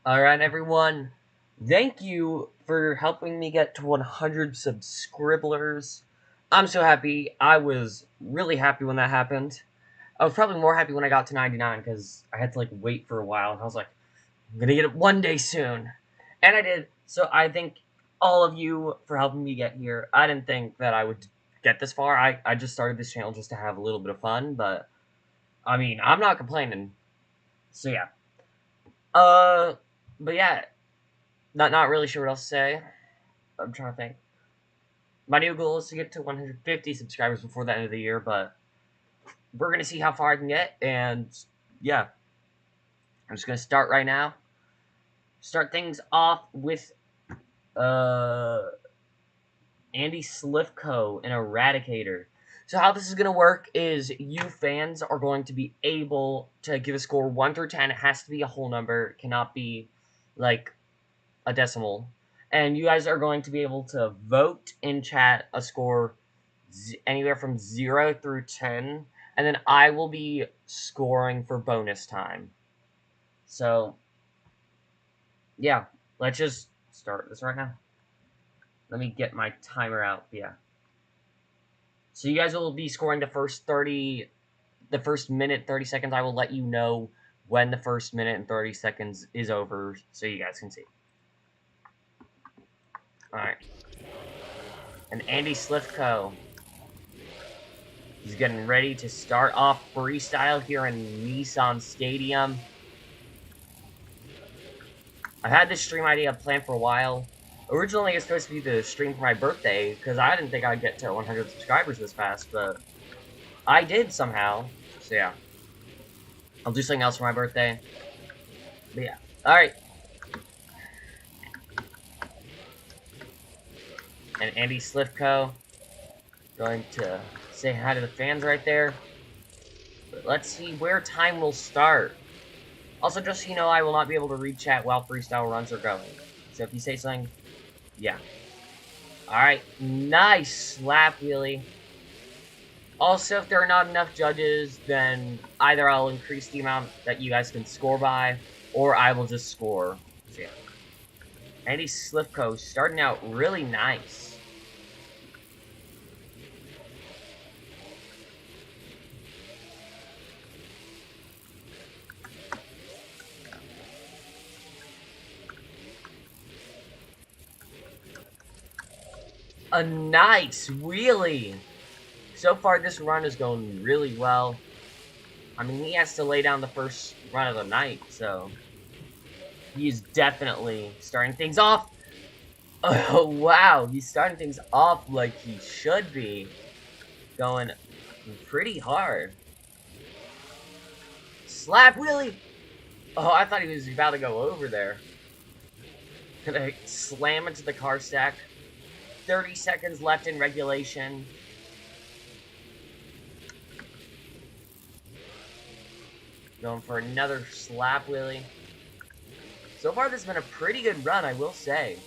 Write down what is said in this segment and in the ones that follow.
Alright, everyone. Thank you for helping me get to 100 subscribers. I'm so happy. I was really happy when that happened. I was probably more happy when I got to 99 because I had to wait for a while, and I was like, I'm gonna get it one day soon. And I did. So I thank all of you for helping me get here. I didn't think that I would get this far. I just started this channel just to have a little bit of fun, but I mean, I'm not complaining. So yeah. Uh, but yeah, not really sure what else to say. I'm trying to think. My new goal is to get to 150 subscribers before the end of the year, but we're gonna see how far I can get. And yeah, I'm just gonna start right now. Start things off with uh Andy Slivko, an Eradicator. So how this is gonna work is you fans are going to be able to give a score 1 through 10. It has to be a whole number. It cannot be like a decimal. And you guys are going to be able to vote in chat a score anywhere from 0 through 10, and then I will be scoring for bonus time. So, yeah, let's just start this right now. Let me get my timer out. Yeah. So you guys will be scoring the first minute 30 seconds. I will let you know when the first minute and 30 seconds is over so you guys can see. All right. And Andy Slivko, he's getting ready to start off freestyle here in Nissan Stadium. I've had this stream idea planned for a while. Originally, it was supposed to be the stream for my birthday, because I didn't think I'd get to 100 subscribers this fast, but I did somehow. So yeah. I'll do something else for my birthday. But yeah. Alright. And Andy Slivko going to say hi to the fans right there. But let's see where time will start. Also, just so you know, I will not be able to read chat while freestyle runs are going. So if you say something, yeah. Alright, nice slap wheelie. Also, if there are not enough judges, then either I'll increase the amount that you guys can score by, or I will just score. So yeah. Andy Slivko starting out really nice. A nice wheelie. So far, this run is going really well. I mean, he has to lay down the first run of the night, so he's definitely starting things off. Oh, wow, he's starting things off like he should be. Going pretty hard. Slap wheelie! Oh, I thought he was about to go over there. Gonna slam into the car stack. 30 seconds left in regulation. Going for another slap wheelie. So far, this has been a pretty good run, I will say.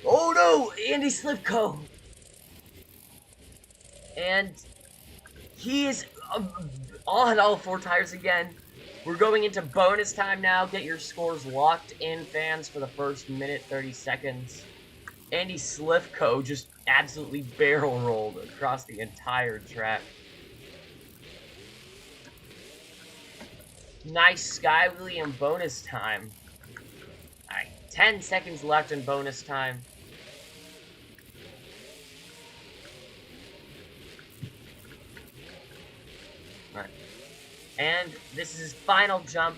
Oh no! Andy Slivko! And he is on all 4 tires again. We're going into bonus time now. Get your scores locked in, fans, for the first minute 30 seconds. Andy Slivko just absolutely barrel rolled across the entire track. Nice sky wheelie in bonus time. Alright, 10 seconds left in bonus time. Alright. And this is his final jump.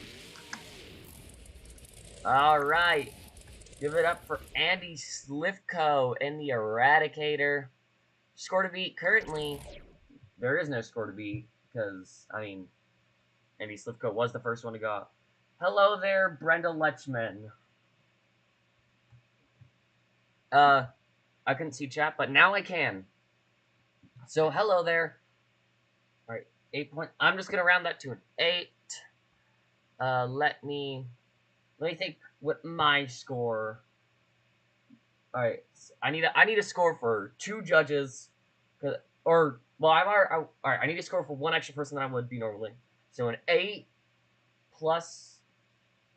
Alright. Give it up for Andy Slivko and the Eradicator. Score to beat currently. There is no score to beat because, I mean, Andy Slivko was the first one to go out. Hello there, Brenda Lechman. I couldn't see chat, but now I can. So, hello there. Alright, 8 point. I'm just gonna round that to an 8. Let me think what my score. Alright, I need a score for 2 judges, or well, alright, I need a score for 1 extra person than I would be normally. So an 8 plus,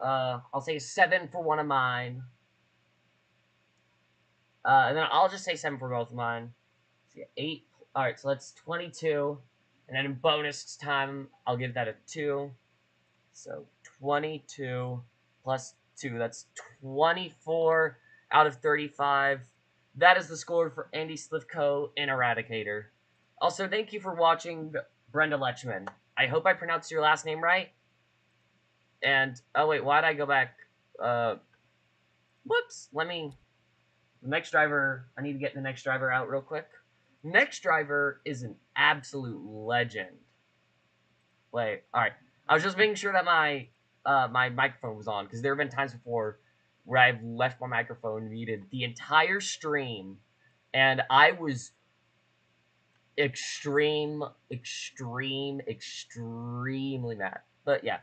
I'll say 7 for one of mine. And then I'll just say 7 for both of mine. So yeah, 8. Alright, so that's 22. And then in bonus time, I'll give that a 2. So 22 plus 2. That's 24 out of 35. That is the score for Andy Slivko in Eradicator. Also, thank you for watching, Brenda Lechman. I hope I pronounced your last name right. And, oh wait, why'd I go back? Whoops, the next driver, I need to get the next driver out real quick. Next driver is an absolute legend. Wait, alright. I was just making sure that my my microphone was on, because there have been times before where I've left my microphone muted the entire stream, and I was extremely mad. But yeah.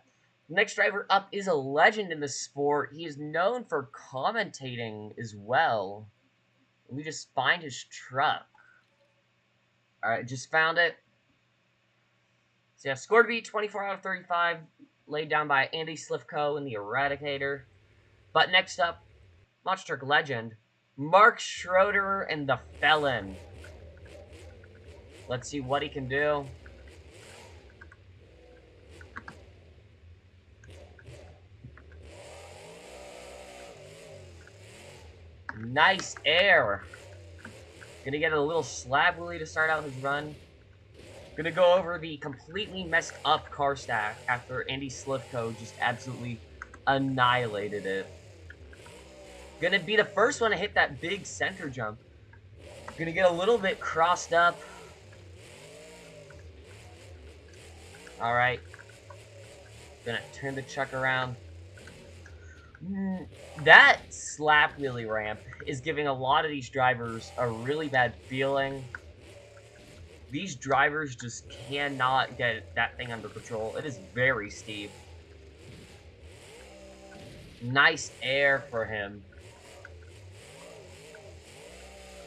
Next driver up is a legend in the sport. He is known for commentating as well. Let me just find his truck. Alright, just found it. So yeah, score to beat 24 out of 35, laid down by Andy Slivko in the Eradicator. But next up, Monster Truck legend, Mark Schroeder and the Felon. Let's see what he can do. Nice air. Gonna get a little slab wheelie to start out his run. Gonna go over the completely messed up car stack after Andy Slivko just absolutely annihilated it. Gonna be the first one to hit that big center jump. Gonna get a little bit crossed up. Alright. Gonna turn the truck around. That slap wheelie ramp is giving a lot of these drivers a really bad feeling. These drivers just cannot get that thing under control. It is very steep. Nice air for him.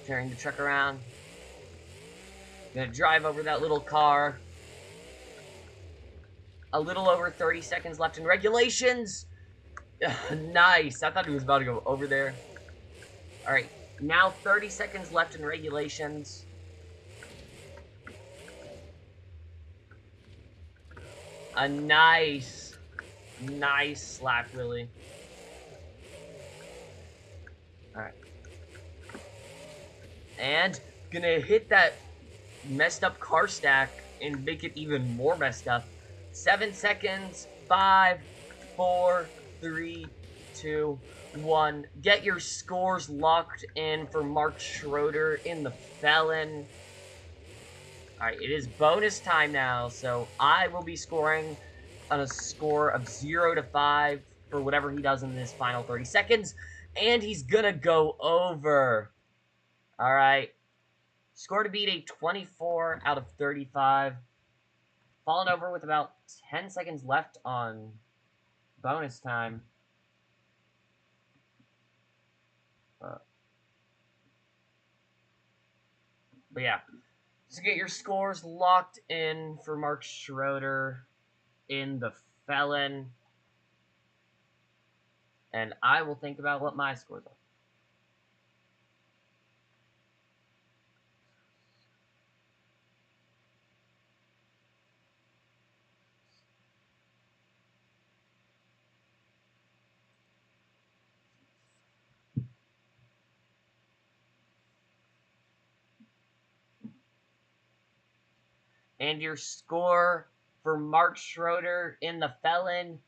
Turning the truck around. Gonna drive over that little car. A little over 30 seconds left in regulations. Nice. I thought he was about to go over there. Alright. Now 30 seconds left in regulations. A nice slap wheelie. Alright. And gonna hit that messed up car stack and make it even more messed up. 7 seconds. 5, 4, 3, 2, 1. Get your scores locked in for Mark Schroeder in the Felon. Alright, it is bonus time now, so I will be scoring on a score of 0 to 5 for whatever he does in this final 30 seconds, and he's gonna go over. Alright, score to beat a 24 out of 35. Falling over with about 10 seconds left on bonus time. But yeah. So get your scores locked in for Mark Schroeder in the Felon. And I will think about what my scores are. And your score for Mark Schroeder in the Felon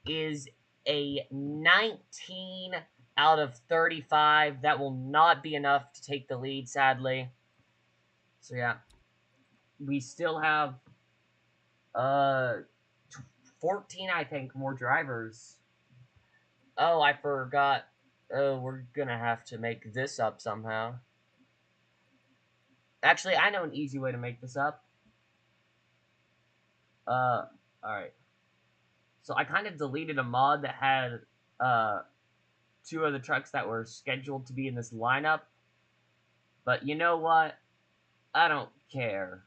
is a 19 out of 35. That will not be enough to take the lead, sadly. So yeah. We still have 14, I think, more drivers. Oh, I forgot. Oh, we're gonna have to make this up somehow. Actually, I know an easy way to make this up. Alright. So I kind of deleted a mod that had, 2 of the trucks that were scheduled to be in this lineup. But you know what? I don't care.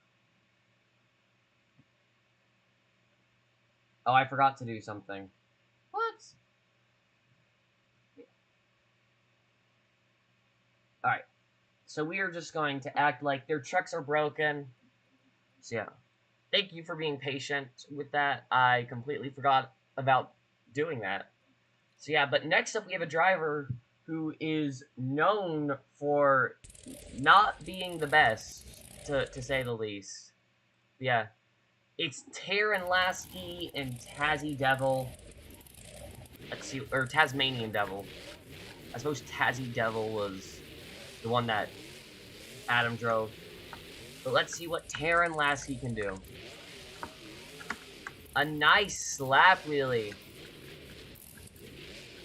Oh, I forgot to do something. What? Alright. So we are just going to act like their trucks are broken. So yeah. Thank you for being patient with that. I completely forgot about doing that. So yeah, but next up we have a driver who is known for not being the best, to say the least. Yeah. It's Taran Lasky and Tazzy Devil. Let's see, or Tasmanian Devil. I suppose Tazzy Devil was the one that Adam drove. But let's see what Taran Lasky can do. A nice slap wheelie.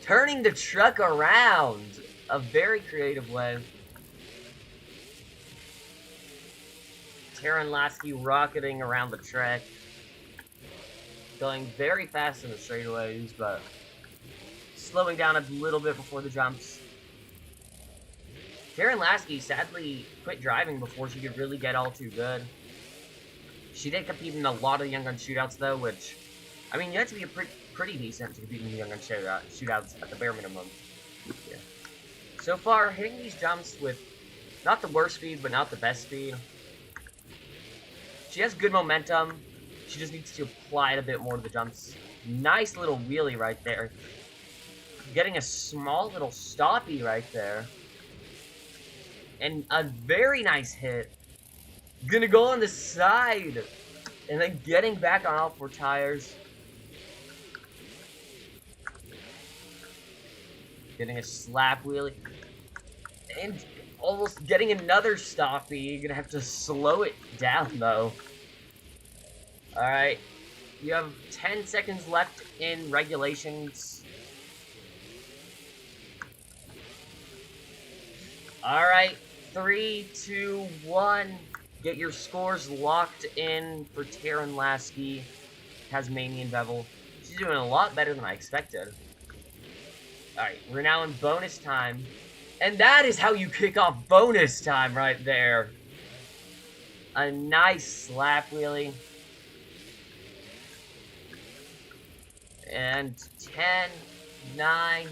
Turning the truck around. A very creative way. Taran Lasky rocketing around the track. Going very fast in the straightaways, but slowing down a little bit before the jumps. Taran Lasky sadly quit driving before she could really get all too good. She did compete in a lot of Young Gun shootouts, though, which, I mean, you have to be pretty decent to compete in the Young Gun shootouts at the bare minimum. Yeah. So far, hitting these jumps with not the worst speed, but not the best speed. She has good momentum. She just needs to apply it a bit more to the jumps. Nice little wheelie right there. Getting a small little stoppie right there. And a very nice hit. Gonna go on the side. And then getting back on all four tires. Getting a slap wheelie. And almost getting another stoppie. You're gonna have to slow it down, though. Alright. You have 10 seconds left in regulations. Alright. 3, 2, 1. Get your scores locked in for Taran Lasky, Tasmanian Devil. She's doing a lot better than I expected. Alright, we're now in bonus time. And that is how you kick off bonus time right there. A nice slap wheelie. And 10, 9,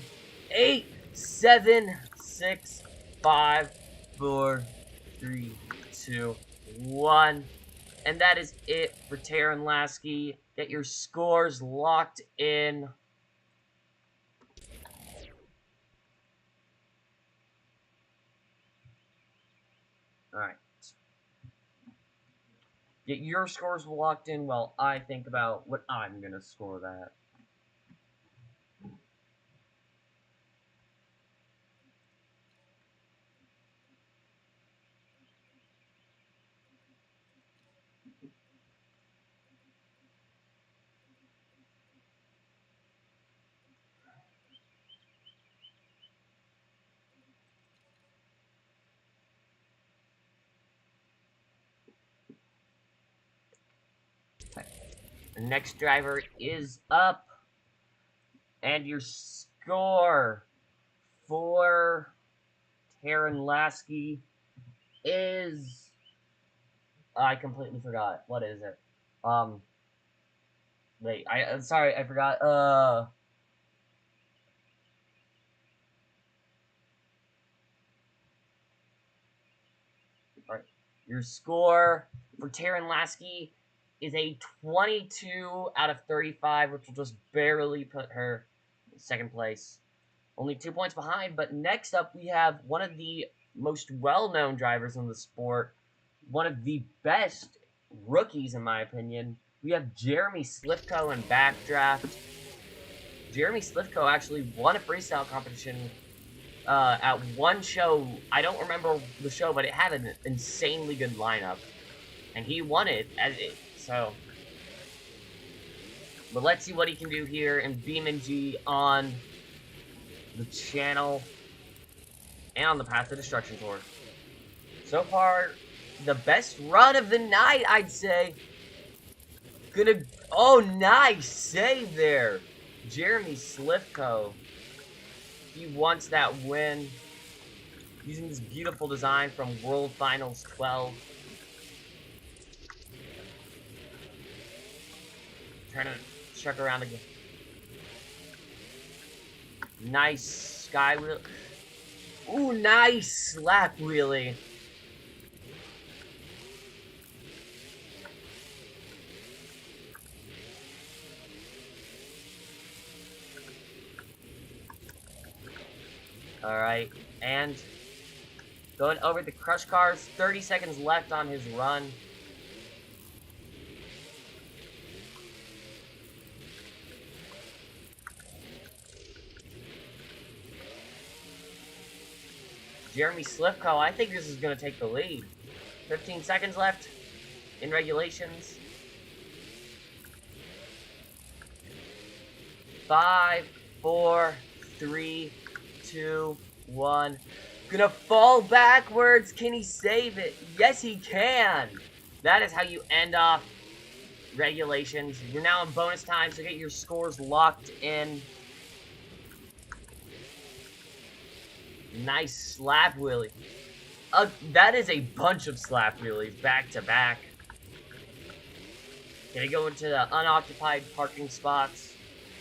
8, 7, 6, 5, 4, 3, 2, 1. And that is it for Taran Lasky. Get your scores locked in. Alright. Get your scores locked in while I think about what I'm going to score that. The next driver is up. And your score for Taran Lasky is... I completely forgot. What is it? Wait, I'm sorry, I forgot. Alright. Your score for Taran Lasky is a 22 out of 35, which will just barely put her in second place. Only 2 points behind, but next up we have one of the most well-known drivers in the sport, one of the best rookies in my opinion. We have Jeremy Slifko in Backdraft. Jeremy Slifko actually won a freestyle competition at one show. I don't remember the show, but it had an insanely good lineup. And he won it, so... But let's see what he can do here in BeamNG on the channel and on the Path to Destruction Tour. So far, the best run of the night, I'd say. Oh, nice save there. Jeremy Slifko. He wants that win. Using this beautiful design from World Finals 12. Chuck around again. Nice sky wheel. Ooh, nice slap wheelie. Alright, and going over the crush cars. 30 seconds left on his run. Jeremy Slivko, I think this is going to take the lead. 15 seconds left in regulations. 5, 4, 3, 2, 1. Gonna fall backwards. Can he save it? Yes, he can. That is how you end off regulations. You're now in bonus time, so get your scores locked in. Nice slap wheelie. That is a bunch of slap wheelies back to back. Gonna go into the unoccupied parking spots.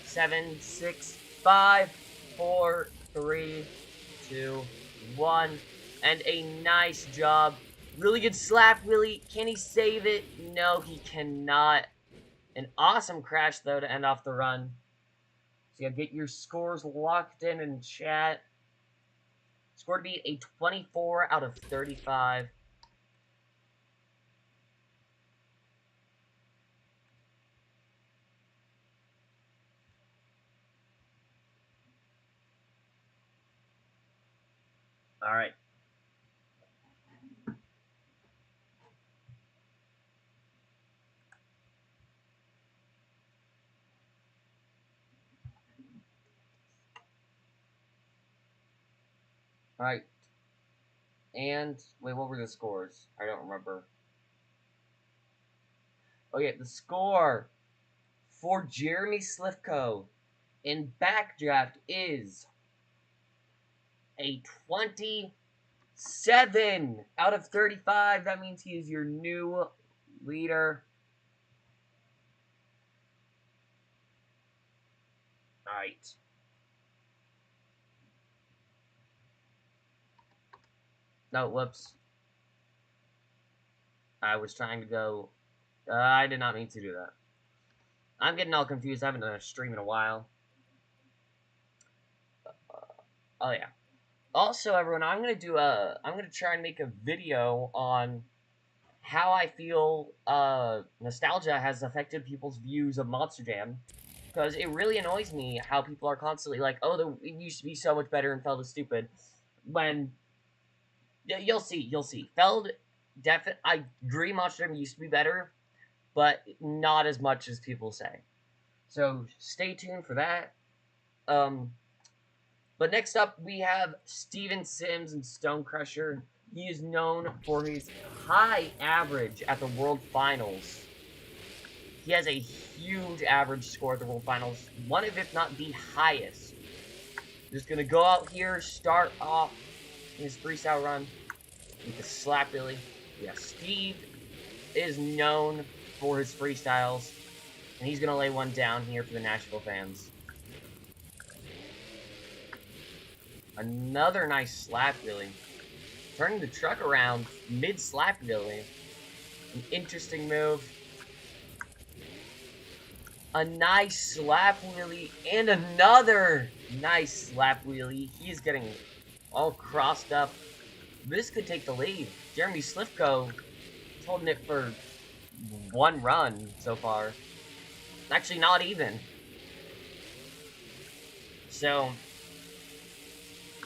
7, 6, 5, 4, 3, 2, 1. And a nice job. Really good slap wheelie. Can he save it? No, he cannot. An awesome crash, though, to end off the run. So you get your scores locked in chat. Score to beat a 24 out of 35. All right. All right. And, wait, what were the scores? I don't remember. Okay, the score for Jeremy Slivko in Backdraft is a 27 out of 35. That means he is your new leader. All right. No, whoops. I was trying to go... I did not mean to do that. I'm getting all confused. I haven't done a stream in a while. Oh, yeah. Also, everyone, I'm going to try and make a video on how I feel nostalgia has affected people's views of Monster Jam. Because it really annoys me how people are constantly like, oh, it used to be so much better and Feld is stupid. When... You'll see. Feld, I agree Monster Jam used to be better, but not as much as people say. So, stay tuned for that. But next up, we have Steven Sims and Stone Crusher. He is known for his high average at the World Finals. He has a huge average score at the World Finals. One of, if not the highest. Just gonna go out here, start off his freestyle run with the slap wheelie. Yeah, Steve is known for his freestyles. And he's gonna lay one down here for the Nashville fans. Another nice slap wheelie. Turning the truck around mid-slap wheelie. An interesting move. A nice slap wheelie. And another nice slap wheelie. He's getting all crossed up. This could take the lead. Jeremy Slivko is holding it for one run so far. Actually, not even. So...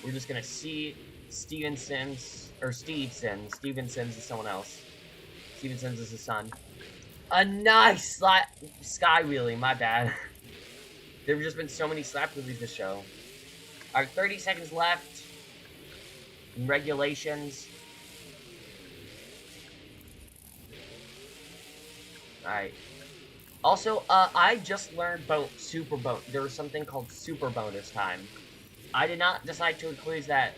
we're just gonna see Steven Sims, or Steve Sims. Steven Sims is someone else. Steven Sims is his son. A nice sky wheelie, my bad. There have just been so many slap wheelies this show. Alright, 30 seconds left. In regulations. Alright. Also, I just learned about super bonus. There was something called super bonus time. I did not decide to include that.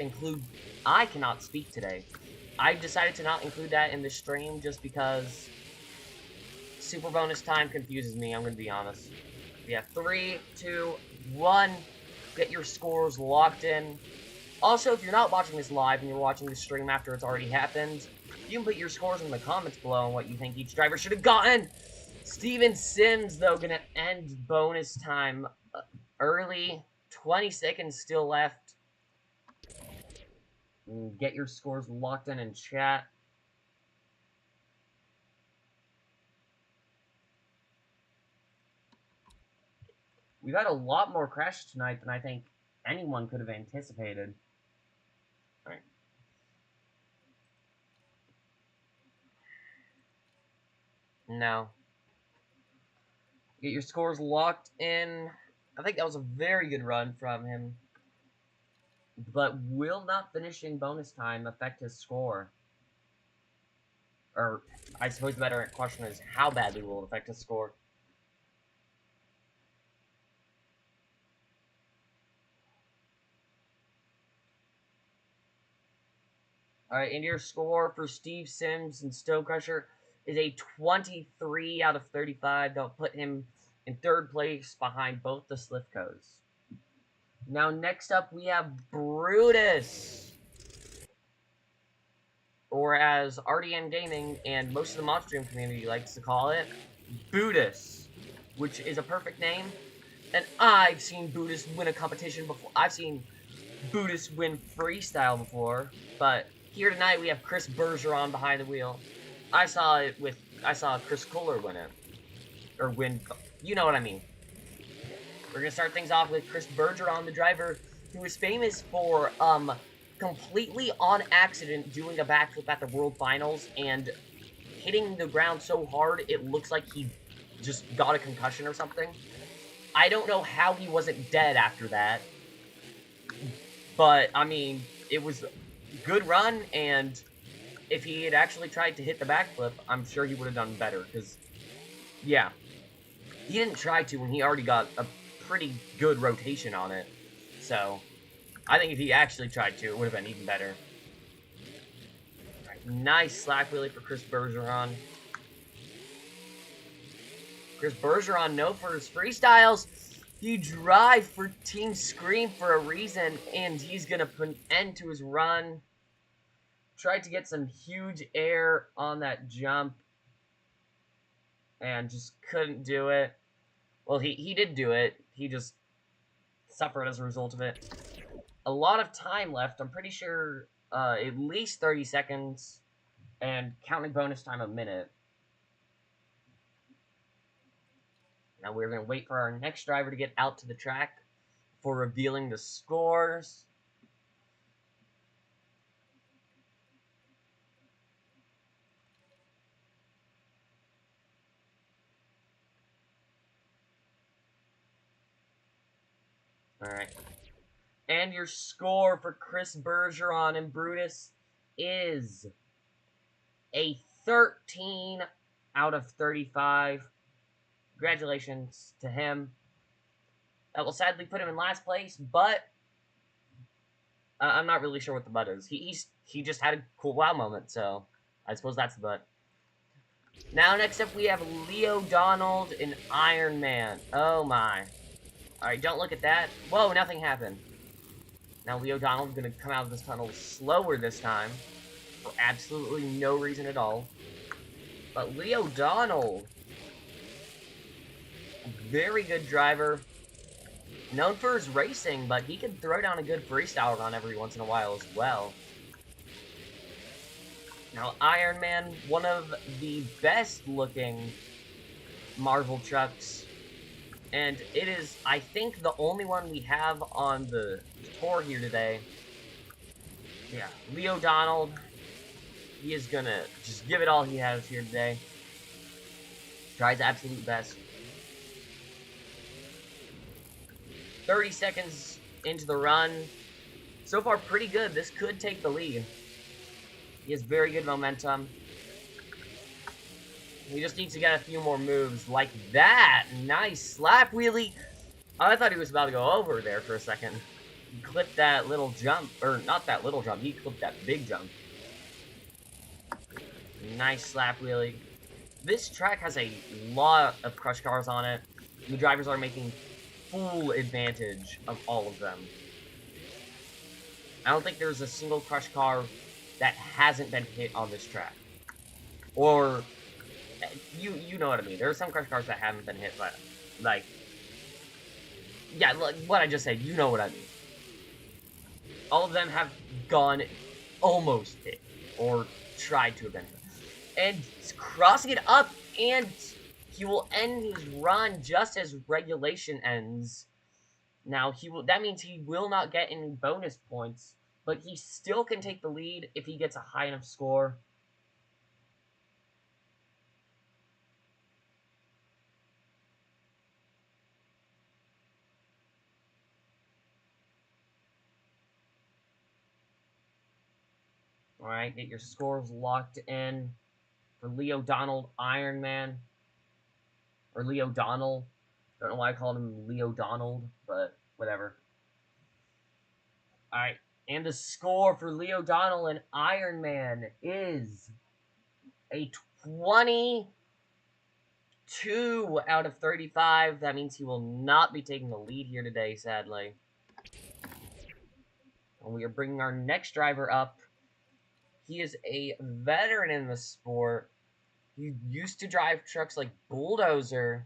I cannot speak today. I decided to not include that in the stream just because super bonus time confuses me. I'm gonna be honest. Yeah, 3, 2, 1. Get your scores locked in. Also, if you're not watching this live and you're watching the stream after it's already happened, you can put your scores in the comments below on what you think each driver should have gotten. Steven Sims, though, gonna end bonus time early. 20 seconds still left. Get your scores locked in chat. We've had a lot more crashes tonight than I think anyone could have anticipated. All right. No. Get your scores locked in. I think that was a very good run from him. But will not finishing bonus time affect his score? Or, I suppose the better question is, how badly will it affect his score? Alright, and your score for Steve Sims and Stone Crusher is a 23 out of 35. That'll put him in third place behind both the Slivkos. Now, next up, we have Brutus. Or as RDM Gaming and most of the mod stream community likes to call it, Brutus, which is a perfect name. And I've seen Brutus win a competition before. I've seen Brutus win freestyle before, but here tonight we have Chris Bergeron behind the wheel. I saw Chris Kohler win it. Or win, you know what I mean. We're gonna start things off with Chris Bergeron, the driver, who is famous for, completely on accident doing a backflip at the World Finals and hitting the ground so hard it looks like he just got a concussion or something. I don't know how he wasn't dead after that. But, I mean, it was a good run, and if he had actually tried to hit the backflip, I'm sure he would have done better, because, yeah. He didn't try to when he already got a pretty good rotation on it. So, I think if he actually tried to, it would have been even better. Right, nice slack wheelie for Chris Bergeron. Chris Bergeron, known for his freestyles. He drive for Team Scream for a reason, and he's going to put an end to his run. Tried to get some huge air on that jump, and just couldn't do it. Well, he did do it. He just suffered as a result of it. A lot of time left. I'm pretty sure at least 30 seconds, and counting bonus time a minute. Now we're going to wait for our next driver to get out to the track before revealing the scores. Alright. And your score for Chris Bergeron and Brutus is a 13 out of 35. Congratulations to him. That will sadly put him in last place, but I'm not really sure what the but is. He just had a cool wow moment, so I suppose that's the but. Now next up we have Leo Donald in Iron Man. Oh my. Alright, don't look at that. Whoa, nothing happened. Now Leo Donald's gonna come out of this tunnel slower this time. For absolutely no reason at all. But Leo Donald, very good driver. Known for his racing, but he can throw down a good freestyle run every once in a while as well. Now, Iron Man, one of the best looking Marvel trucks. And it is, I think, the only one we have on the tour here today. Yeah, Leo Donald. He is gonna just give it all he has here today. Tries absolute best. 30 seconds into the run. So far, pretty good. This could take the lead. He has very good momentum. He just needs to get a few more moves like that. Nice slap wheelie. I thought he was about to go over there for a second. He clipped that little jump. Or, not that little jump. He clipped that big jump. Nice slap wheelie. This track has a lot of crush cars on it. The drivers are making full advantage of all of them. I don't think there's a single crush car that hasn't been hit on this track. Or, you know what I mean. There are some crush cars that haven't been hit, but, like, yeah, like what I just said, you know what I mean. All of them have gone almost hit, or tried to have been hit. And crossing it up, and he will end his run just as regulation ends. Now, that means he will not get any bonus points, but he still can take the lead if he gets a high enough score. Alright, get your scores locked in for Leo Donald Iron Man. Or Leo Donald. Don't know why I called him Leo Donald, but whatever. Alright, and the score for Leo Donald and Iron Man is a 22 out of 35. That means he will not be taking the lead here today, sadly. And we are bringing our next driver up. He is a veteran in the sport. He used to drive trucks like Bulldozer.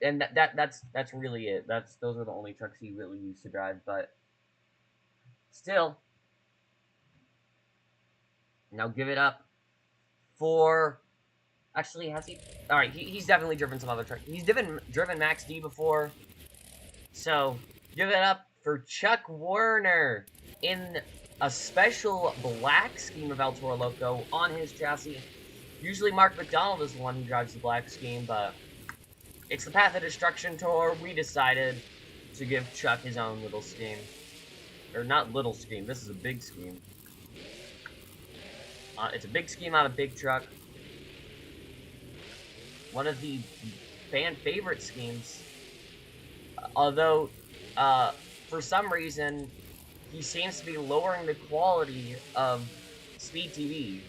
And that's really it. Those are the only trucks he really used to drive, but still. Now give it up for... Actually, has he? Alright, he's definitely driven some other trucks. He's driven Max D before. So, give it up for Chuck Werner in a special black scheme of El Toro Loco on his chassis. Usually Mark McDonald is the one who drives the black scheme, but it's the Path of Destruction Tour. We decided to give Chuck his own little scheme. Or not little scheme, this is a big scheme. It's a big scheme on a big truck. One of the fan favorite schemes. Although, for some reason, he seems to be lowering the quality of Speed TV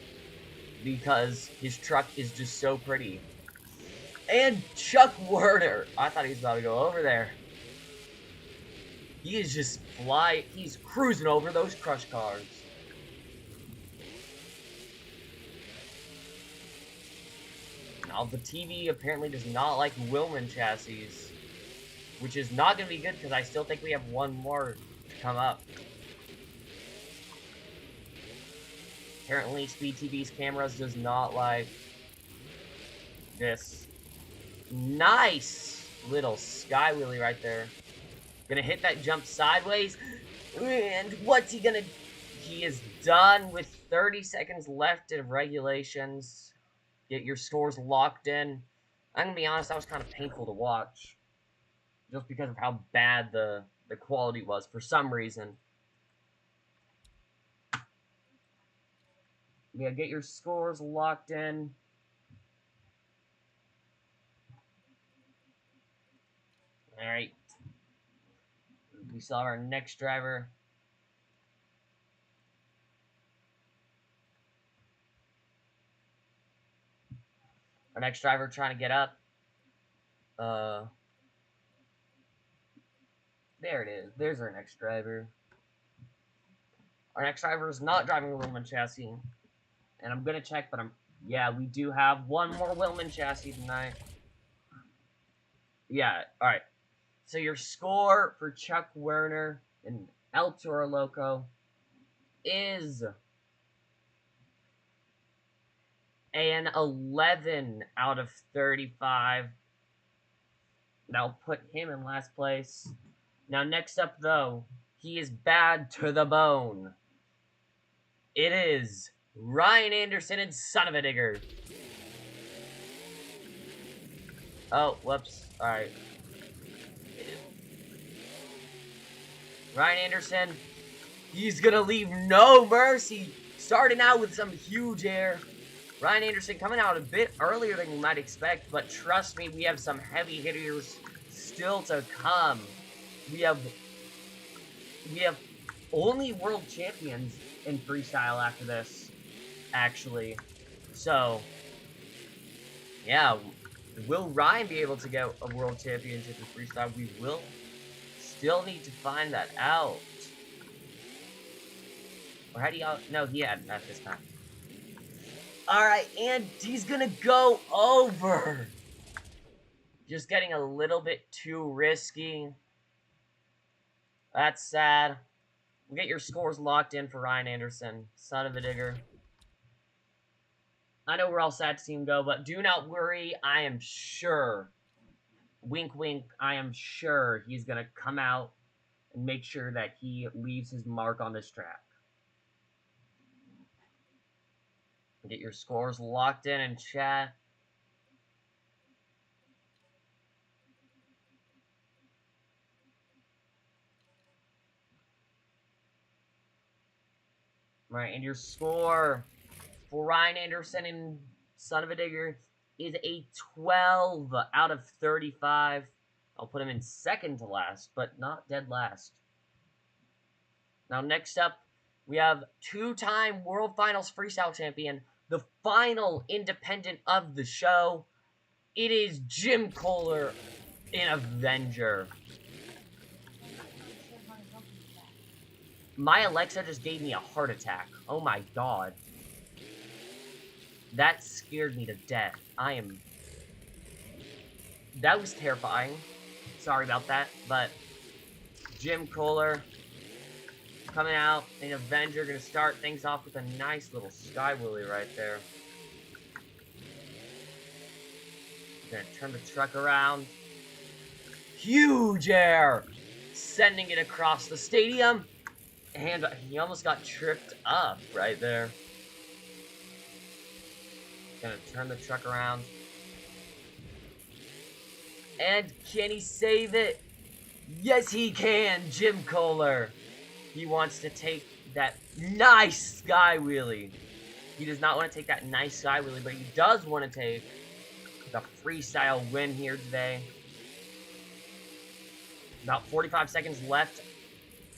because his truck is just so pretty. And Chuck Werner! I thought he was about to go over there. He is just he's cruising over those crush cars. Now, the TV apparently does not like Willman chassis, which is not going to be good because I still think we have one more to come up. Apparently, Speed TV's cameras does not like this. Nice little sky wheelie right there. Gonna hit that jump sideways. And what's he gonna... He is done with 30 seconds left of regulations. Get your scores locked in. I'm gonna be honest, that was kind of painful to watch. Just because of how bad the quality was for some reason. Yeah, get your scores locked in. Alright. We still have our next driver. Our next driver trying to get up. There it is. There's our next driver. Our next driver is not driving a Willman chassis. And I'm gonna check, but yeah, we do have one more Willman chassis tonight. Yeah, alright. So your score for Chuck Werner and El Toro Loco is an 11 out of 35. That'll put him in last place. Now, next up, though, he is bad to the bone. It is Ryan Anderson and Son of a Digger. Oh, whoops. Alright. Ryan Anderson, he's gonna leave no mercy. Starting out with some huge air. Ryan Anderson coming out a bit earlier than you might expect, but trust me, we have some heavy hitters still to come. We have only world champions in freestyle after this, actually. So, Yeah, will Ryan be able to get a world championship in freestyle? We will still need to find that out. Or how do y'all? No, he hadn't at this time. Alright, and he's gonna go over. Just getting a little bit too risky. That's sad. We'll get your scores locked in for Ryan Anderson, son of a digger. I know we're all sad to see him go, but do not worry. I am sure, wink wink, I am sure he's going to come out and make sure that he leaves his mark on this track. Get your scores locked in chat. All right, and your score for Ryan Anderson and Son of a Digger is a 12 out of 35. I'll put him in second to last, but not dead last. Now, next up, we have two-time World Finals Freestyle Champion, the final independent of the show. It is Jim Kohler in Avenger. My Alexa just gave me a heart attack. Oh my god. That scared me to death. That was terrifying. Sorry about that, but Jim Kohler coming out in Avenger, gonna start things off with a nice little sky wheelie right there. Gonna turn the truck around. Huge air! Sending it across the stadium. And he almost got tripped up right there. Gonna turn the truck around. And can he save it? Yes, he can, Jim Kohler. He wants to take that nice sky wheelie. He does not want to take that nice sky wheelie, but he does want to take the freestyle win here today. About 45 seconds left.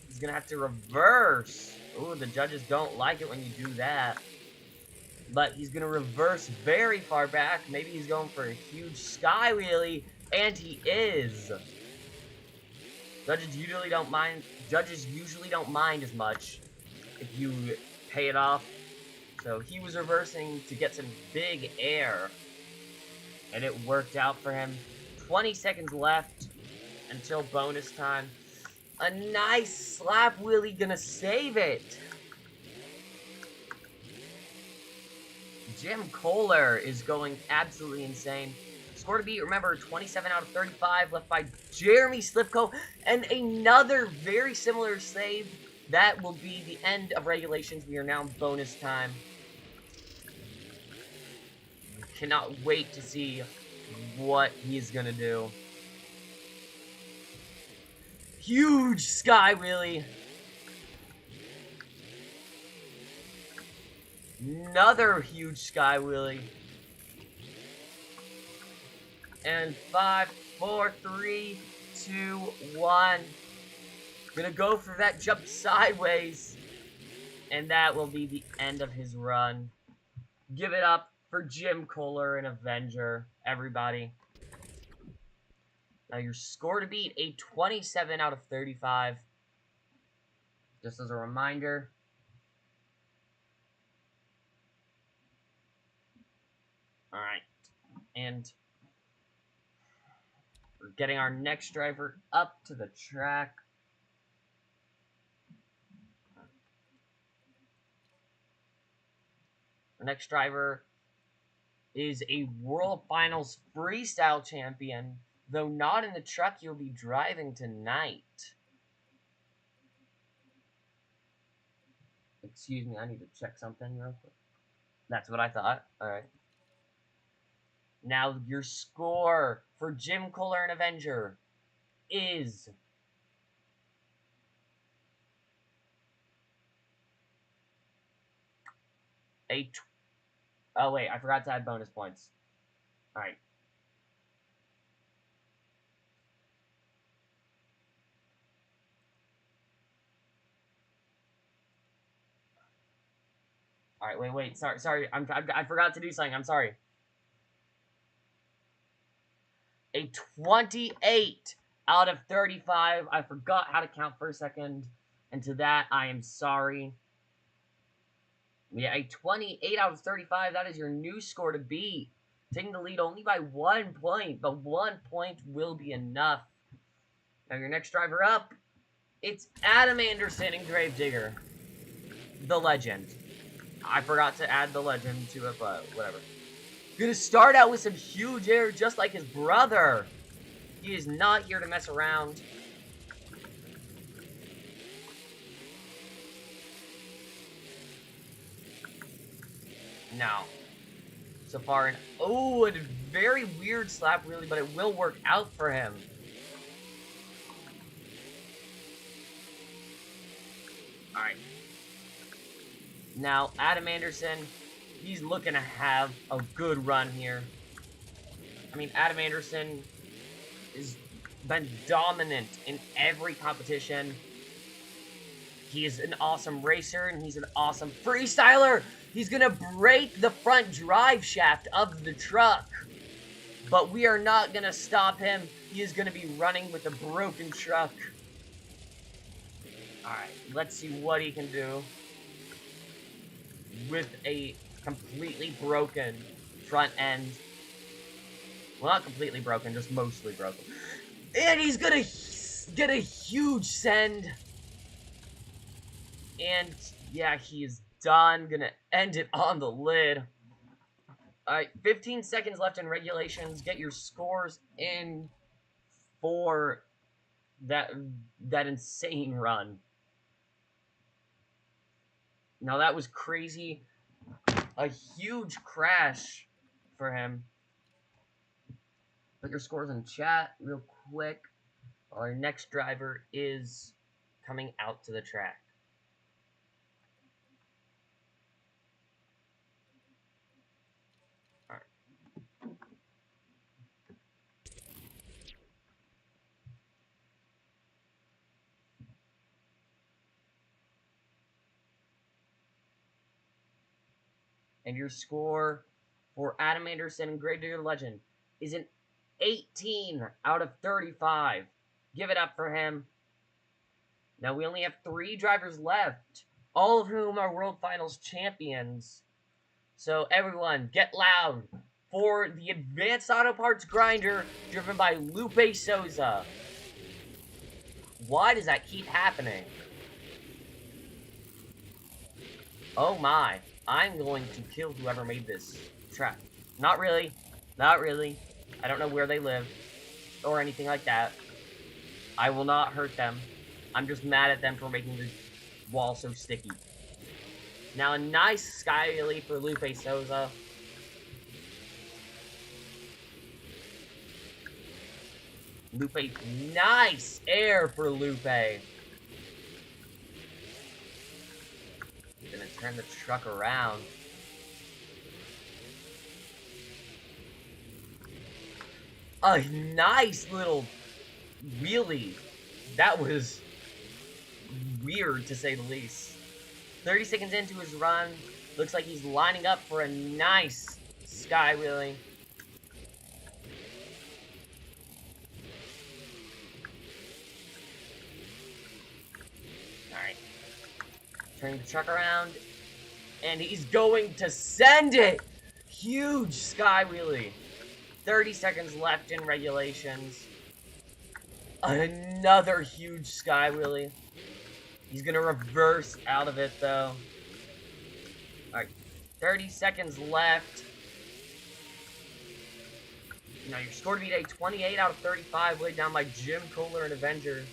He's going to have to reverse. Ooh, the judges don't like it when you do that. But he's going to reverse very far back. Maybe he's going for a huge sky wheelie. And he is. Judges usually don't mind as much if you pay it off. So he was reversing to get some big air. And it worked out for him. 20 seconds left until bonus time. A nice slap wheelie gonna save it. Jim Kohler is going absolutely insane. Score to beat, remember, 27 out of 35 left by Jeremy Slipko. And another very similar save. That will be the end of regulations. We are now in bonus time. Cannot wait to see what he's gonna do. Huge sky wheelie. Another huge sky wheelie. And 5, 4, 3, 2, 1. Gonna go for that jump sideways. And that will be the end of his run. Give it up for Jim Kohler and Avenger, everybody. Now your score to beat, a 27 out of 35. Just as a reminder. Alright. And we're getting our next driver up to the track. Our next driver is a World Finals Freestyle Champion. Though not in the truck you'll be driving tonight. Excuse me, I need to check something real quick. That's what I thought. Alright. Now, your score for Jim Kohler and Avenger is oh, wait, I forgot to add bonus points. Alright. Alright, wait, sorry, I forgot to do something, I'm sorry. a 28 out of 35. I forgot how to count for a second, and to that, I am sorry. Yeah, a 28 out of 35. That is your new score to beat. Taking the lead only by 1 point, but 1 point will be enough. Now your next driver up, it's Adam Anderson in Gravedigger. The legend. I forgot to add the legend to it, but whatever. Gonna start out with some huge air just like his brother. He is not here to mess around. No. So far, a very weird slap wheelie, but it will work out for him. Alright. Now, Adam Anderson, he's looking to have a good run here. I mean, Adam Anderson has been dominant in every competition. He is an awesome racer, and he's an awesome freestyler. He's going to break the front drive shaft of the truck. But we are not going to stop him. He is going to be running with a broken truck. Alright, let's see what he can do with a completely broken front end. Well, not completely broken, just mostly broken. And he's gonna get a huge send. And yeah, he is done. Gonna end it on the lid. Alright, 15 seconds left in regulations. Get your scores in for that insane run. Now that was crazy. A huge crash for him. Put your scores in chat real quick. Our next driver is coming out to the track. Alright. And your score for Adam Anderson and Gravedigger Legend is an 18 out of 35. Give it up for him. Now we only have 3 drivers left, all of whom are World Finals champions. So everyone, get loud for the Advanced Auto Parts Grinder driven by Lupe Souza. Why does that keep happening? Oh my. I'm going to kill whoever made this track. Not really. Not really. I don't know where they live or anything like that. I will not hurt them. I'm just mad at them for making the wall so sticky. Now a nice sky wheelie for Lupe Souza. Lupe, nice air for Lupe. Gonna turn the truck around. A nice little wheelie. That was weird, to say the least. 30 seconds into his run. Looks like he's lining up for a nice sky wheelie. Alright. Turning the truck around. And he's going to send it! Huge sky wheelie. 30 seconds left in regulations. Another huge sky wheelie. He's gonna reverse out of it though. Alright, 30 seconds left. Now your score to beat a 28 out of 35 laid down by Jim Kohler and Avenger.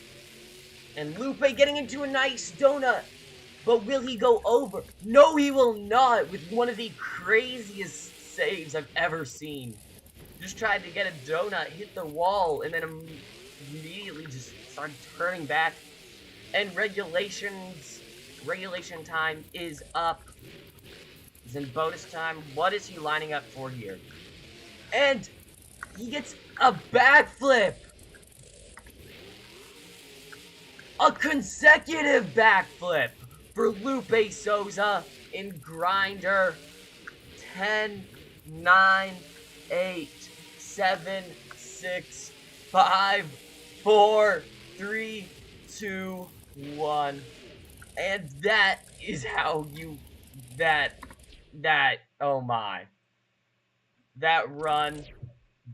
And Lupe getting into a nice donut. But will he go over? No, he will not, with one of the craziest saves I've ever seen. Just tried to get a donut, hit the wall, and then immediately just started turning back. And regulation time is up. He's in bonus time. What is he lining up for here? And he gets a backflip. A consecutive backflip for Lupe Souza in Grinder. 10, 9, 8, 7, 6, 5, 4, 3, 2, 1. And that is how you... Oh my. That run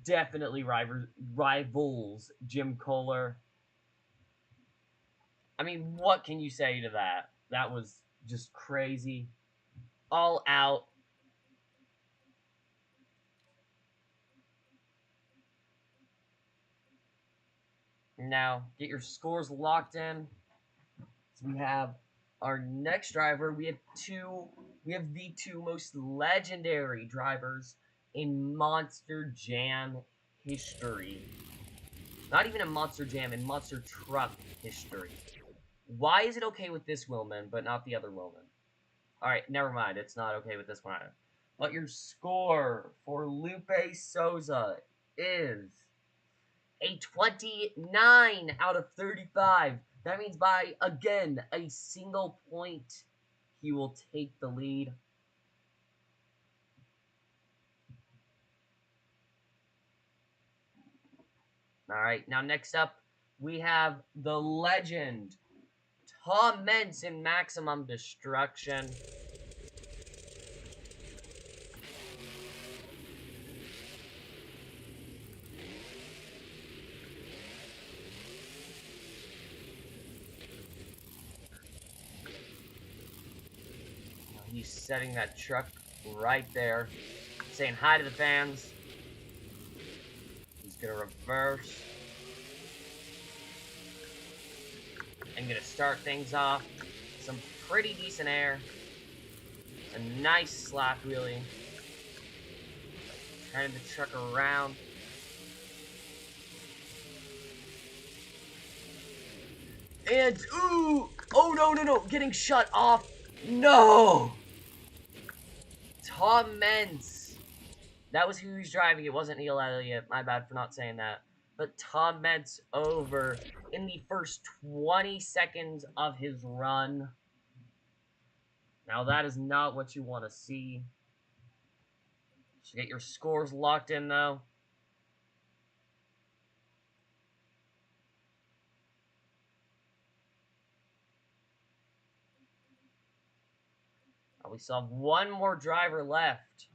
definitely rivals Jim Kohler. I mean, what can you say to that? That was just crazy. All out. Now, get your scores locked in. So we have our next driver. We have the two most legendary drivers in Monster Jam history. Not even in Monster Jam, in Monster Truck history. Why is it okay with this Willman, but not the other Willman? Alright, never mind. It's not okay with this one either. But your score for Lupe Souza is a 29 out of 35. That means by, again, a single point, he will take the lead. Alright, now next up, we have the legend, Tom Mentz in Maximum Destruction. He's setting that truck right there, saying hi to the fans. He's gonna reverse and gonna start things off. Some pretty decent air. A nice slap wheelie. Turning the truck around. And, ooh! Oh, no, getting shut off. No! Tom Mentz. That was who he was driving. It wasn't Neil Elliott. My bad for not saying that. But Tom Mentz over in the first 20 seconds of his run. Now, that is not what you want to see. So get your scores locked in, though. We still have one more driver left.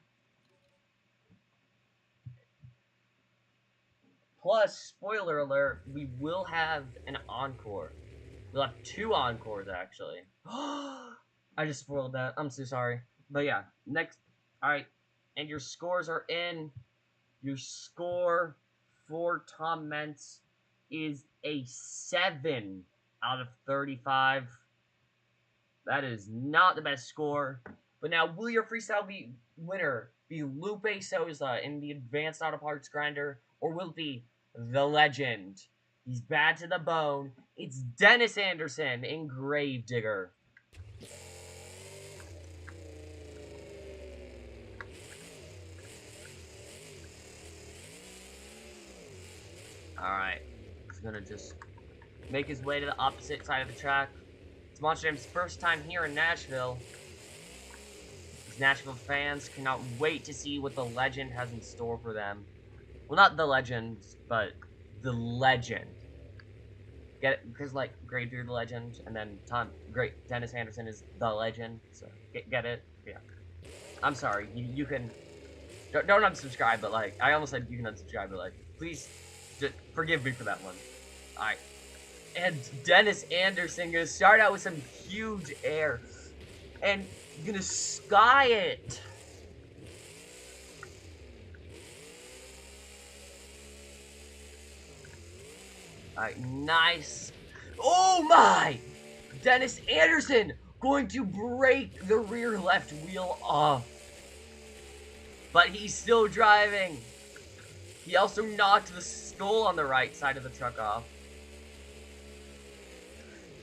Plus, spoiler alert, we will have an encore. We'll have 2 encores, actually. I just spoiled that. I'm so sorry. But yeah, next. Alright, and your scores are in. Your score for Tom Mentz is a 7 out of 35. That is not the best score. But now, will your freestyle winner be Lupe Souza in the Advanced Auto Parts Grinder, or will it be the legend? He's bad to the bone. It's Dennis Anderson in Gravedigger. Alright. He's gonna just make his way to the opposite side of the track. It's Monster Jam's first time here in Nashville. These Nashville fans cannot wait to see what the legend has in store for them. Well, not the legend, but the legend. Get it? Because, like, Gravedigger the legend, and then Dennis Anderson is the legend. So, get it? Yeah. I'm sorry. You can... Don't unsubscribe, but, like, I almost said you can unsubscribe, but, like, please, just forgive me for that one. Alright. And Dennis Anderson gonna start out with some huge air. And gonna sky it. Alright, nice. Oh my! Dennis Anderson going to break the rear left wheel off. But he's still driving. He also knocked the skull on the right side of the truck off.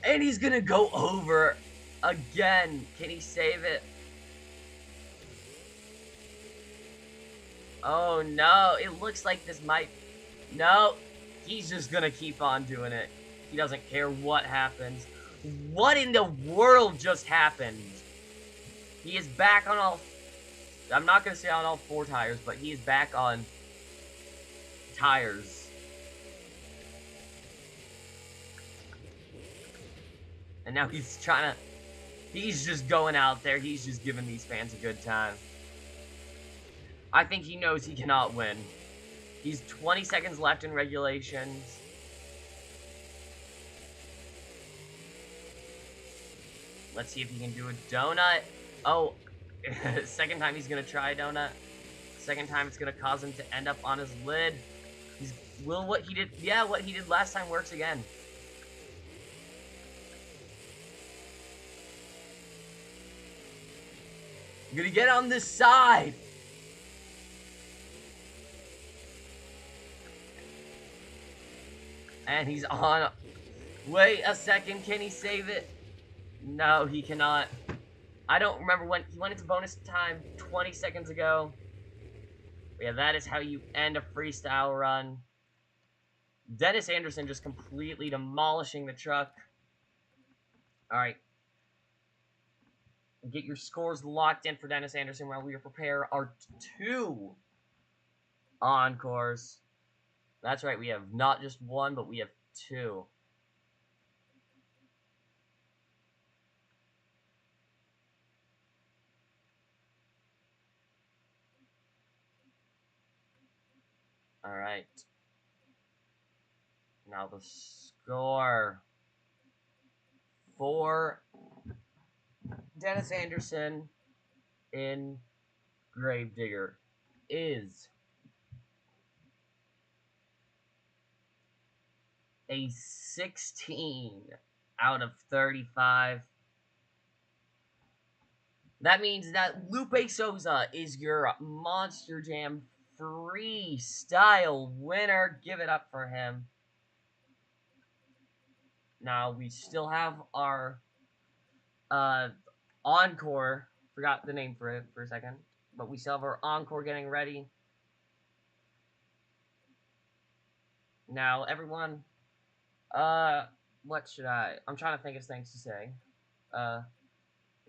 And he's gonna go over again. Can he save it? Oh no, it looks like this might... No, he's just gonna keep on doing it. He doesn't care what happens. What in the world just happened? He is back on all... I'm not gonna say on all 4 tires, but he is back on tires. And now he's trying to... He's just going out there. He's just giving these fans a good time. I think he knows he cannot win. He's 20 seconds left in regulations. Let's see if he can do a donut. Oh, second time he's going to try a donut. Second time it's going to cause him to end up on his lid. Will what he did... Yeah, what he did last time works again. I'm gonna get on this side. And he's on. Wait a second, can he save it? No, he cannot. I don't remember when he went into bonus time 20 seconds ago. But yeah, that is how you end a freestyle run. Dennis Anderson just completely demolishing the truck. Alright. Get your scores locked in for Dennis Anderson while we prepare our 2 encores. That's right, we have not just 1, but we have 2. Alright. Now the score for Dennis Anderson in Gravedigger is a 16 out of 35. That means that Lupe Souza is your Monster Jam freestyle winner. Give it up for him. Now we still have our encore. Forgot the name for it for a second. But we still have our encore getting ready. Now, everyone, what should I'm trying to think of things to say.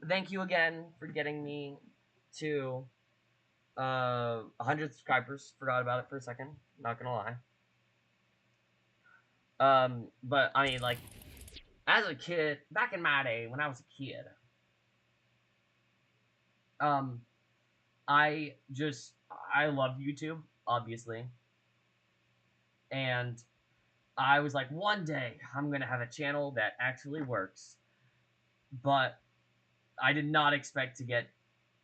Thank you again for getting me to 100 subscribers. Forgot about it for a second. Not gonna lie. But I mean, like, as a kid, back in my day, when I was a kid, I loved YouTube, obviously. And I was like, one day, I'm gonna have a channel that actually works. But I did not expect to get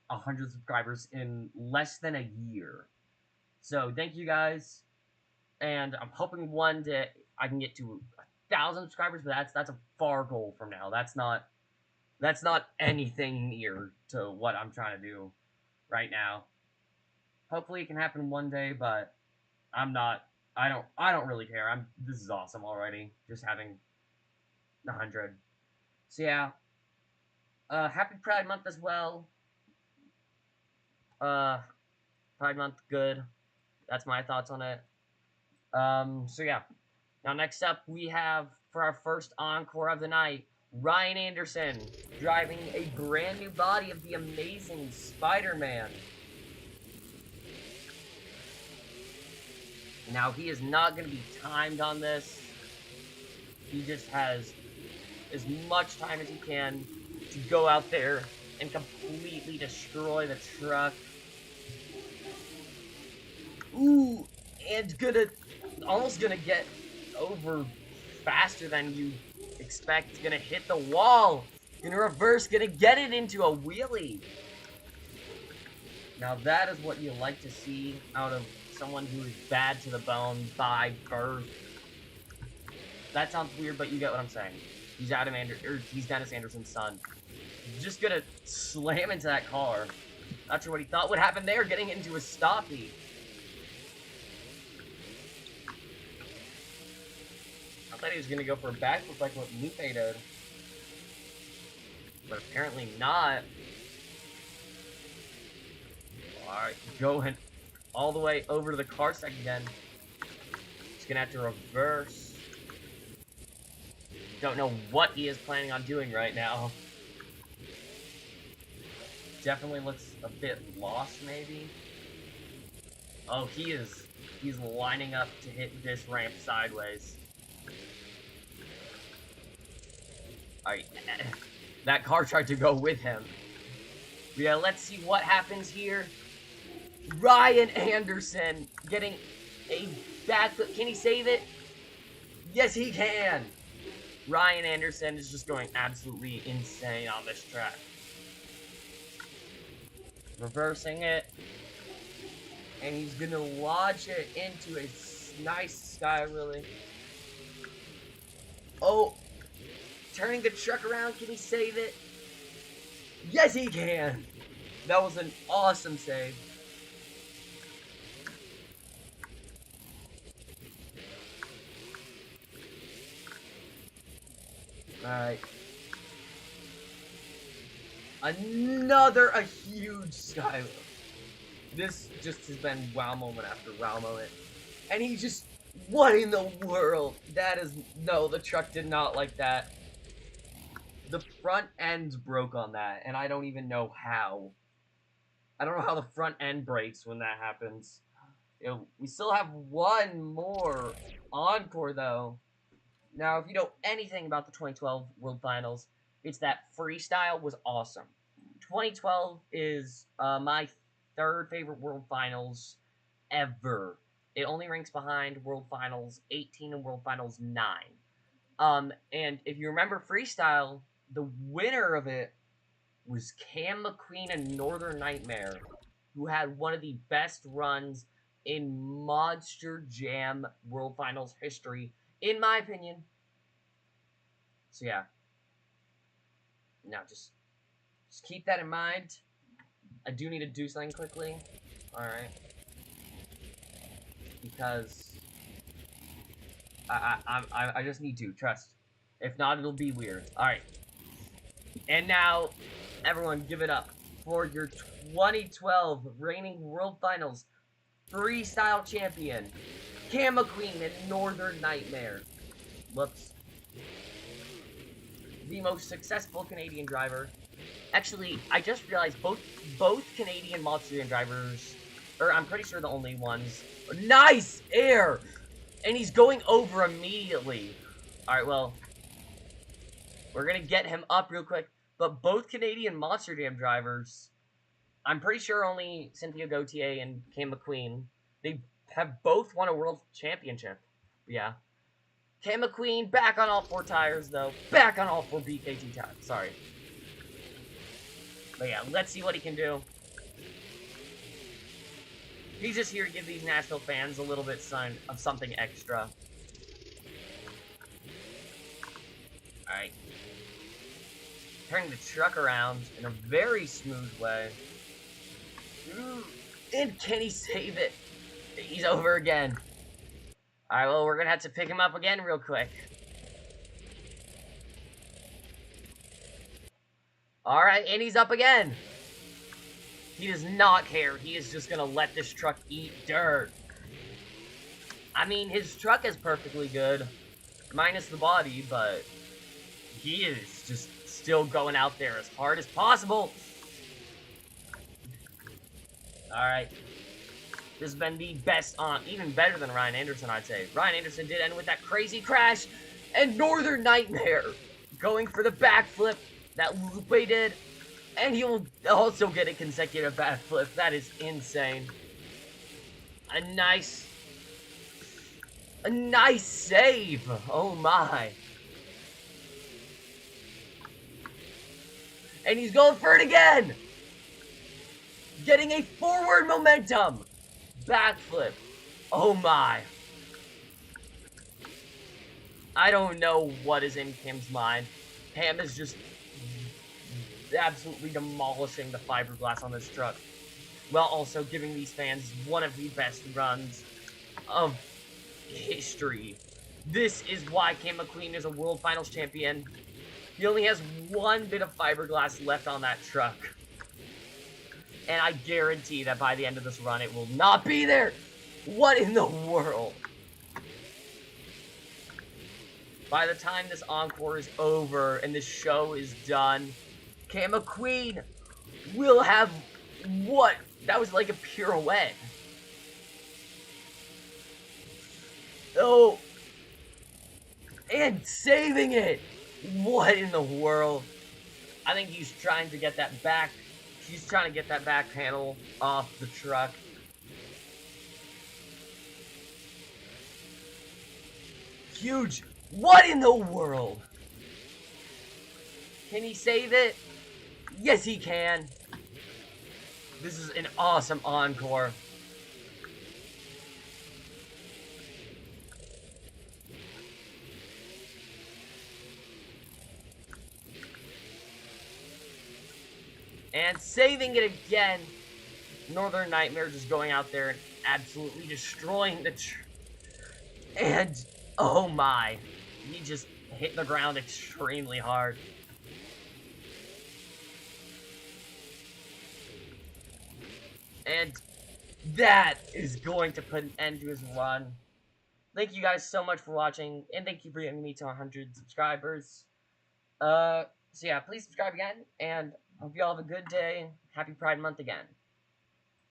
100 subscribers in less than a year. So, thank you guys. And I'm hoping one day I can get to 1,000 subscribers, but that's a far goal from now. That's not anything near to what I'm trying to do right now. Hopefully it can happen one day, but I don't really care. This is awesome already, just having 100. So yeah. Happy Pride Month as well. Pride Month, good. That's my thoughts on it. So yeah. Now next up we have, for our first encore of the night, Ryan Anderson driving a brand new body of the Amazing Spider-Man. Now he is not going to be timed on this. He just has as much time as he can to go out there and completely destroy the truck. Ooh, and almost gonna get over faster than you expect. Gonna hit the wall. Gonna reverse, gonna get it into a wheelie. Now that is what you like to see out of someone who is bad to the bone by birth. That sounds weird, but you get what I'm saying. He's he's Dennis Anderson's son. Just gonna slam into that car. Not sure what he thought would happen there, getting into a stoppie. I thought he was gonna go for a backflip like what Lupe did. But apparently not. Alright, going all the way over to the car stack again. He's gonna have to reverse. Don't know what he is planning on doing right now. Definitely looks a bit lost, maybe. Oh, he's lining up to hit this ramp sideways. Alright, that car tried to go with him. Yeah, let's see what happens here. Ryan Anderson getting a backflip. Can he save it? Yes, he can. Ryan Anderson is just going absolutely insane on this track. Reversing it. And he's going to launch it into a nice sky wheelie. Oh, turning the truck around. Can he save it? Yes, he can. That was an awesome save. Alright. Another huge sky wheel. This just has been wow moment after wow moment. And he just, what in the world? That is, no, the truck did not like that. The front end broke on that, and I don't even know how. I don't know how the front end breaks when that happens. We still have one more encore, though. Now, if you know anything about the 2012 World Finals, it's that Freestyle was awesome. 2012 is my third favorite World Finals ever. It only ranks behind World Finals 18 and World Finals 9. And if you remember Freestyle, the winner of it was Cam McQueen and Northern Nightmare, who had one of the best runs in Monster Jam World Finals history, in my opinion. So yeah. Now just keep that in mind. I do need to do something quickly. Alright. Because I just need to, trust. If not, it'll be weird. Alright. And now, everyone give it up for your 2012 reigning World Finals Freestyle champion, Cam McQueen and Northern Nightmare. Whoops. The most successful Canadian driver. Actually, I just realized both Canadian Monster Jam drivers, or I'm pretty sure the only ones. Nice air! And he's going over immediately. Alright, well, we're gonna get him up real quick. But both Canadian Monster Jam drivers, I'm pretty sure only Cynthia Gauthier and Cam McQueen, they have both won a world championship. Yeah. Cam McQueen back on all 4 tires, though. Back on all 4 BKT tires. Sorry. But yeah, let's see what he can do. He's just here to give these Nashville fans a little bit of something extra. Alright. Turning the truck around in a very smooth way. And can he save it? He's over again. Alright, well, we're gonna have to pick him up again real quick. Alright, and he's up again. He does not care. He is just gonna let this truck eat dirt. I mean, his truck is perfectly good. Minus the body, but he is just still going out there as hard as possible. Alright. This has been the best on, even better than Ryan Anderson, I'd say. Ryan Anderson did end with that crazy crash, and Northern Nightmare going for the backflip that Lupe did, and he will also get a consecutive backflip. That is insane. A nice save. Oh my. And he's going for it again. Getting a forward momentum. Backflip. Oh my. I don't know what is in Kim's mind. Cam is just absolutely demolishing the fiberglass on this truck, while also giving these fans one of the best runs of history. This is why Cam McQueen is a World Finals champion. He only has one bit of fiberglass left on that truck. And I guarantee that by the end of this run, it will not be there. What in the world? By the time this encore is over and this show is done, Cam McQueen will have what? That was like a pirouette. Oh. And saving it. What in the world? I think he's trying to get that back. He's trying to get that back panel off the truck. Huge. What in the world? Can he save it? Yes, he can. This is an awesome encore. And saving it again. Northern Nightmare just going out there and absolutely destroying the and oh my, he just hit the ground extremely hard. And that is going to put an end to his run. Thank you guys so much for watching, and thank you for getting me to 100 subscribers. So yeah, please subscribe again, and hope you all have a good day. Happy Pride Month again.